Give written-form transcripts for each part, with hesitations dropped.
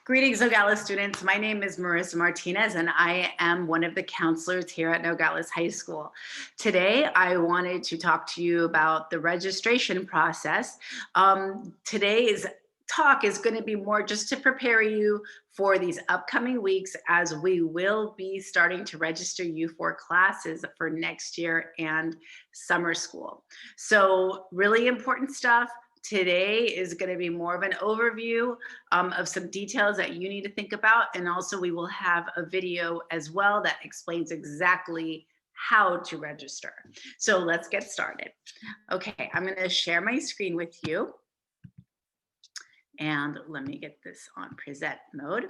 Greetings, Nogales students. My name is Marissa Martinez, and I am one of the counselors here at Nogales High School. Today, I wanted to talk to you about the registration process. Today's talk is going to be more just to prepare you for these upcoming weeks, as we will be starting to register you for classes for next year and summer school. So really important stuff. Today is going to be more of an overview of some details that you need to think about. And also we will have a video as well that explains exactly how to register. So let's get started. Okay, I'm going to share my screen with you. And let me get this on present mode.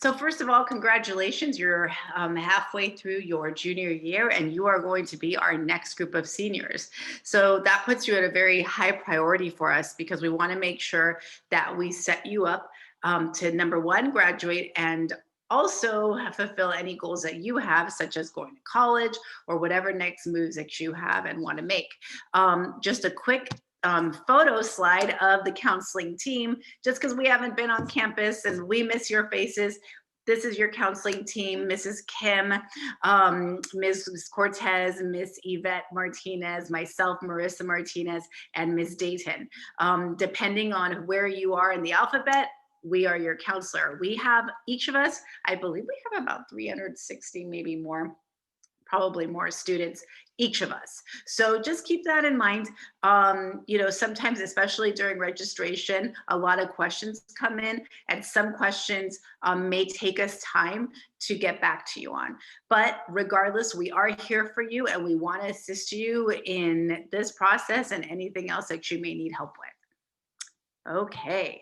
So first of all, congratulations, you're halfway through your junior year and you are going to be our next group of seniors. So that puts you at a very high priority for us because we want to make sure that we set you up to, number one, graduate and also fulfill any goals that you have, such as going to college or whatever next moves that you have and want to make. Just a quick photo slide of the counseling team, just because we haven't been on campus and we miss your faces. This is your counseling team: Mrs. Kim, Ms. Cortez, Miss Yvette Martinez, myself, Marissa Martinez, and Ms. Dayton. Depending on where you are in the alphabet, we are your counselor. We have, each of us, I believe we have about 360, maybe more, probably more students, each of us. So just keep that in mind. Sometimes, especially during registration, a lot of questions come in, and some questions may take us time to get back to you on. But regardless, we are here for you and we want to assist you in this process and anything else that you may need help with. Okay,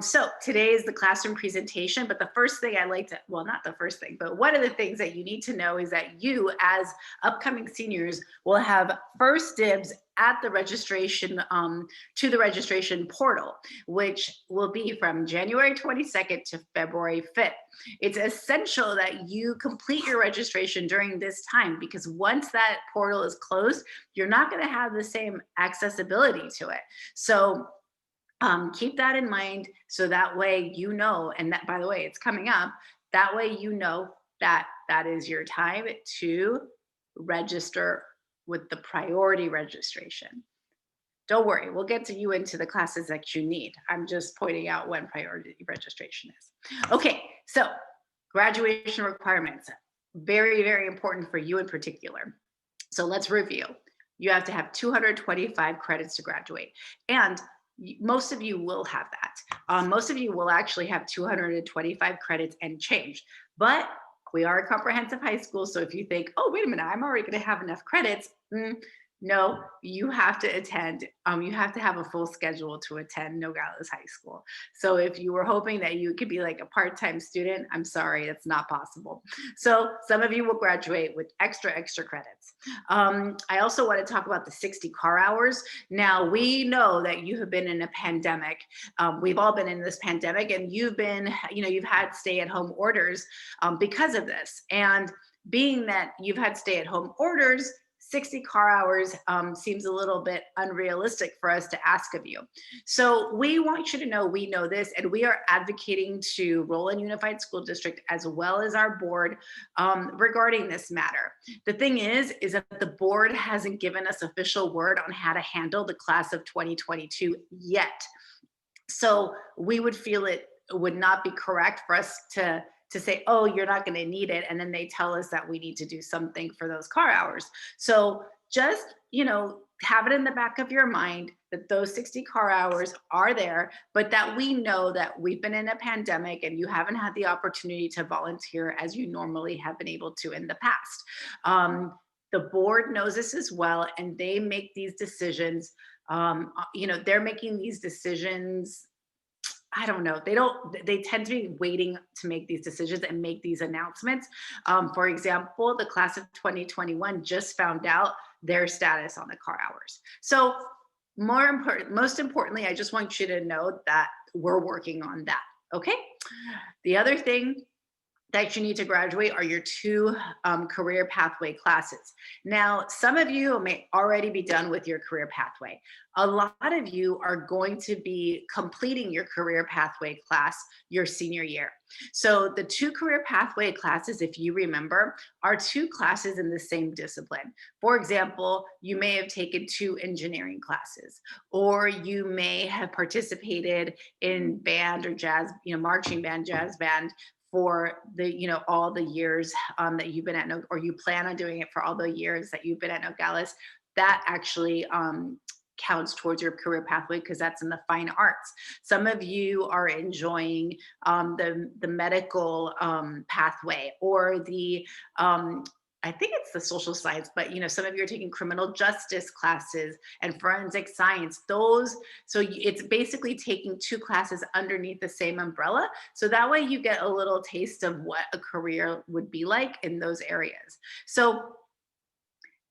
so today is the classroom presentation, but the first thing I like to, well, not the first thing, but one of the things that you need to know is that you, as upcoming seniors, will have first dibs at the registration, to the registration portal, which will be from January 22nd to February 5th. It's essential that you complete your registration during this time, because once that portal is closed, you're not going to have the same accessibility to it. So keep that in mind, so that way you know, and that, by the way, it's coming up, that way you know that that is your time to register with the priority registration. Don't worry, we'll get to you into the classes that you need. I'm just pointing out when priority registration is. Okay, so graduation requirements, very, very important for you in particular. So let's review. You have to have 225 credits to graduate, and most of you will have that. Most of you will actually have 225 credits and change, but we are a comprehensive high school. So if you think, oh, wait a minute, I'm already going to have enough credits. No, you have to attend. You have to have a full schedule to attend Nogales High School. So if you were hoping that you could be like a part-time student, I'm sorry, that's not possible. So some of you will graduate with extra credits. I also want to talk about the 60 car hours. Now, we know that you have been in a pandemic. We've all been in this pandemic, and you've been, you've had stay-at-home orders because of this. And being that you've had stay-at-home orders, 60 car hours seems a little bit unrealistic for us to ask of you. So we want you to know we know this, and we are advocating to Roland Unified School District as well as our board regarding this matter. The thing is that the board hasn't given us official word on how to handle the class of 2022 yet. So we would feel it would not be correct for us to say, oh, you're not going to need it, and then they tell us that we need to do something for those car hours. So just, have it in the back of your mind that those 60 car hours are there, but that we know that we've been in a pandemic and you haven't had the opportunity to volunteer as you normally have been able to in the past. The board knows this as well, and they make these decisions. They're making these decisions, I don't know. They tend to be waiting to make these decisions and make these announcements. For example, the class of 2021 just found out their status on the car hours. So most importantly, I just want you to know that we're working on that. Okay. The other thing that you need to graduate are your two career pathway classes. Now, some of you may already be done with your career pathway. A lot of you are going to be completing your career pathway class your senior year. So the two career pathway classes, if you remember, are two classes in the same discipline. For example, you may have taken two engineering classes, or you may have participated in band or jazz, marching band, jazz band, for the all the years that you've been at or you plan on doing it for all the years that you've been at Nogales. That actually counts towards your career pathway because that's in the fine arts. Some of you are enjoying the medical pathway, or the I think it's the social science, but some of you are taking criminal justice classes and forensic science. So it's basically taking two classes underneath the same umbrella. So that way you get a little taste of what a career would be like in those areas. So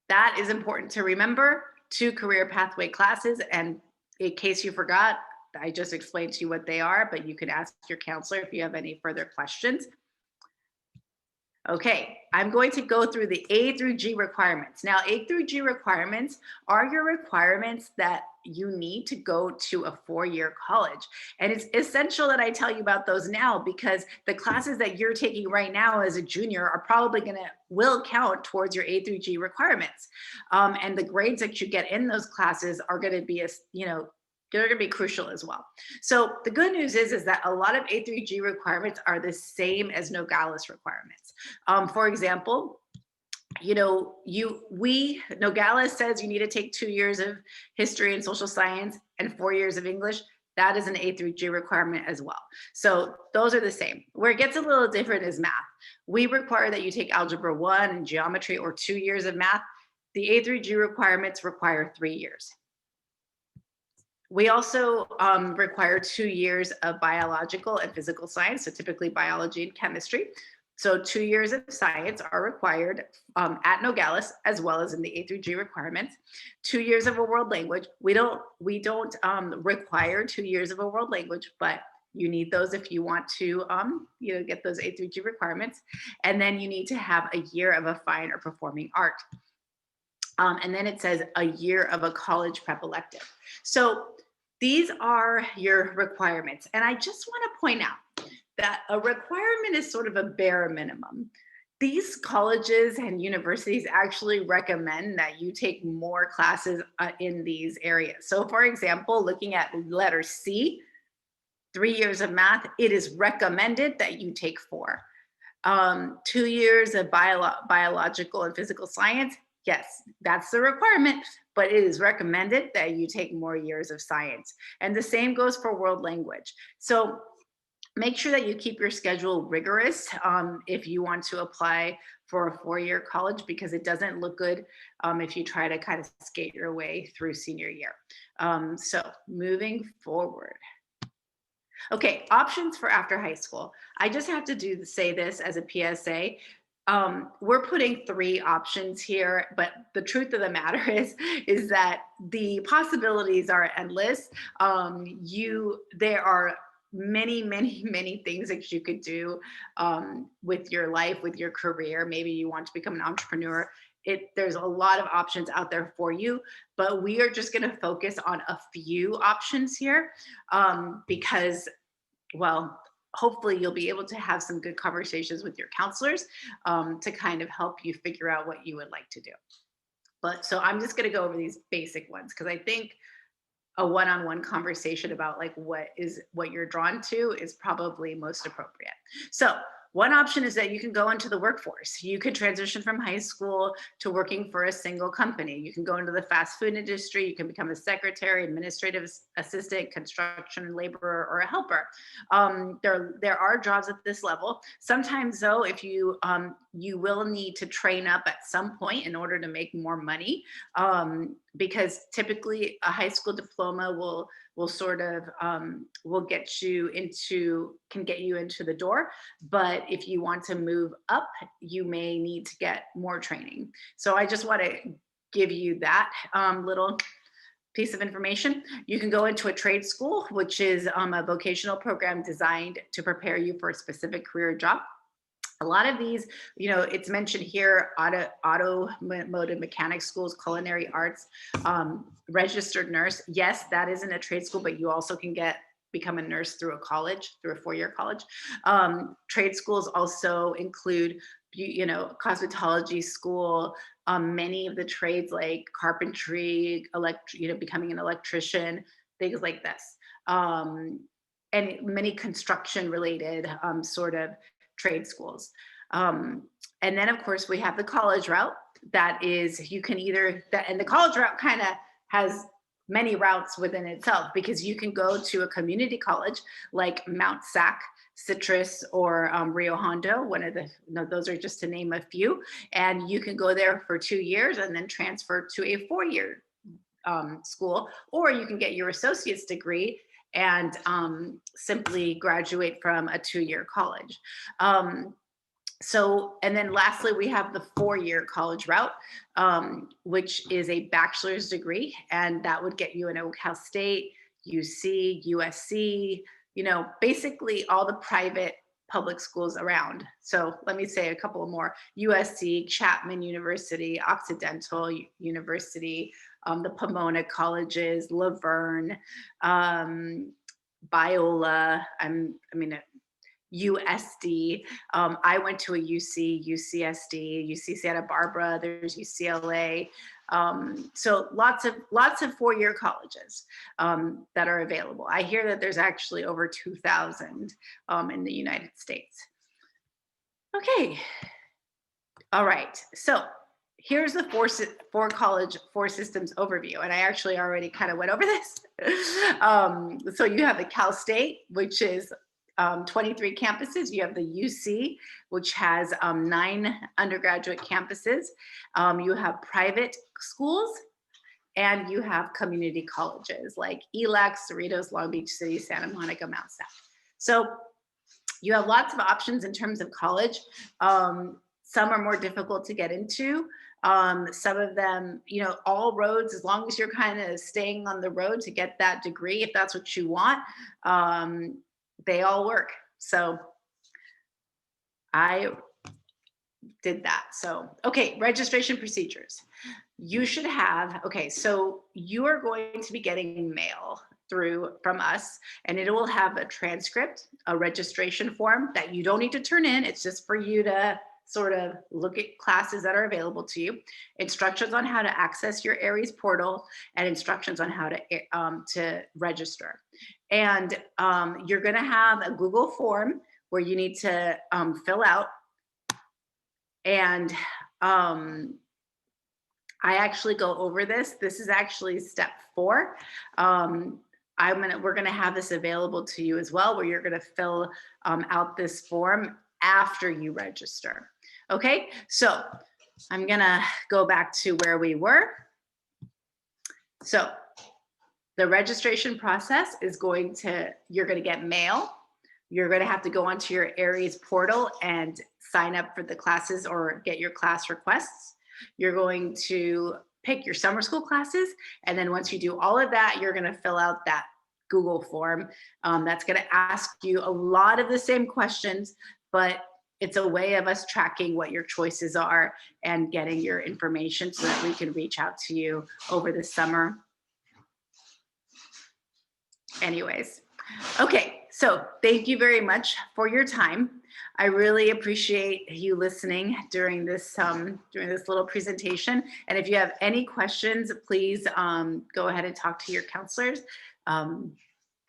that is important to remember. Two career pathway classes. And in case you forgot, I just explained to you what they are, but you can ask your counselor if you have any further questions. Okay, I'm going to go through the A through G requirements. Now, A through G requirements are your requirements that you need to go to a four-year college. And it's essential that I tell you about those now, because the classes that you're taking right now as a junior are probably will count towards your A through G requirements. And the grades that you get in those classes are going to be, they're going to be crucial as well. So the good news is that a lot of A through G requirements are the same as Nogales requirements. For example, Nogales says you need to take 2 years of history and social science and 4 years of English. That is an A through G requirement as well. So those are the same. Where it gets a little different is math. We require that you take Algebra 1 and geometry, or 2 years of math. The A through G requirements require 3 years. We also require 2 years of biological and physical science, so typically biology and chemistry. So 2 years of science are required at Nogales, as well as in the A through G requirements. 2 years of a world language. We don't require 2 years of a world language, but you need those if you want to get those A through G requirements. And then you need to have a year of a fine or performing art. And then it says a year of a college prep elective. So these are your requirements. And I just want to point out that a requirement is sort of a bare minimum. These colleges and universities actually recommend that you take more classes in these areas. So for example, looking at letter C, 3 years of math, it is recommended that you take 4. 2 years of biological and physical science, yes, that's the requirement, but it is recommended that you take more years of science. And the same goes for world language. So make sure that you keep your schedule rigorous if you want to apply for a 4-year college, because it doesn't look good if you try to kind of skate your way through senior year. So moving forward. Okay, options for after high school. I just have to say this as a PSA. We're putting 3 options here, but the truth of the matter is that the possibilities are endless. There are many, many, many things that you could do with your life, with your career. Maybe you want to become an entrepreneur. There's a lot of options out there for you, but we are just going to focus on a few options here because, well, hopefully you'll be able to have some good conversations with your counselors to kind of help you figure out what you would like to do. So I'm just going to go over these basic ones because I think a one-on-one conversation about like what you're drawn to is probably most appropriate. So one option is that you can go into the workforce. You could transition from high school to working for a single company. You can go into the fast food industry. You can become a secretary, administrative assistant, construction laborer, or a helper. There are jobs at this level. Sometimes though, if you will need to train up at some point in order to make more money, because typically a high school diploma will get you into the door. But if you want to move up, you may need to get more training. So I just want to give you that little piece of information. You can go into a trade school, which is a vocational program designed to prepare you for a specific career job. A lot of these, it's mentioned here, automotive mechanic schools, culinary arts, registered nurse. Yes, that isn't a trade school, but you also can become a nurse through a college, through a 4-year college. Trade schools also include, cosmetology school, many of the trades like carpentry, becoming an electrician, things like this. And many construction related sort of trade schools. And then of course we have the college route. That is, you can and the college route kind of has many routes within itself, because you can go to a community college like Mount Sac, Citrus, or Rio Hondo. Those are just to name a few. And you can go there for 2 years and then transfer to a 4-year school, or you can get your associate's degree and simply graduate from a 2-year college. And then lastly, we have the 4-year college route, which is a bachelor's degree, and that would get you in Cal State, UC, USC, basically all the private public schools around. So let me say a couple more: USC, Chapman University, Occidental University, the Pomona colleges, Laverne, Biola, USD. I went to a UC, UCSD, UC Santa Barbara, there's UCLA. So lots of 4-year colleges that are available. I hear that there's actually over 2,000 in the United States. Okay. All right. So here's the four systems overview. And I actually already kind of went over this. So you have the Cal State, which is 23 campuses. You have the UC, which has 9 undergraduate campuses. You have private schools, and you have community colleges like ELAC, Cerritos, Long Beach City, Santa Monica, Mount Sac. So you have lots of options in terms of college. Some are more difficult to get into. Some of them, all roads, as long as you're kind of staying on the road to get that degree, if that's what you want, they all work. So I did that. So, okay, registration procedures. You should have, so you are going to be getting mail from us, and it will have a transcript, a registration form that you don't need to turn in. It's just for you to sort of look at classes that are available to you, instructions on how to access your Aries portal, and instructions on how to register. And you're gonna have a Google form where you need to fill out. And I actually go over this. This is actually step 4. We're gonna have this available to you as well, where you're gonna fill out this form after you register. Okay, so I'm gonna go back to where we were. So the registration process is you're gonna get mail. You're gonna have to go onto your Aries portal and sign up for the classes or get your class requests. You're going to pick your summer school classes. And then once you do all of that, you're gonna fill out that Google form. That's gonna ask you a lot of the same questions, but it's a way of us tracking what your choices are and getting your information so that we can reach out to you over the summer. Anyways, okay, so thank you very much for your time. I really appreciate you listening during this little presentation. And if you have any questions, please go ahead and talk to your counselors.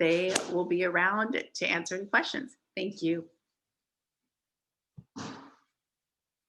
They will be around to answer the questions. Thank you.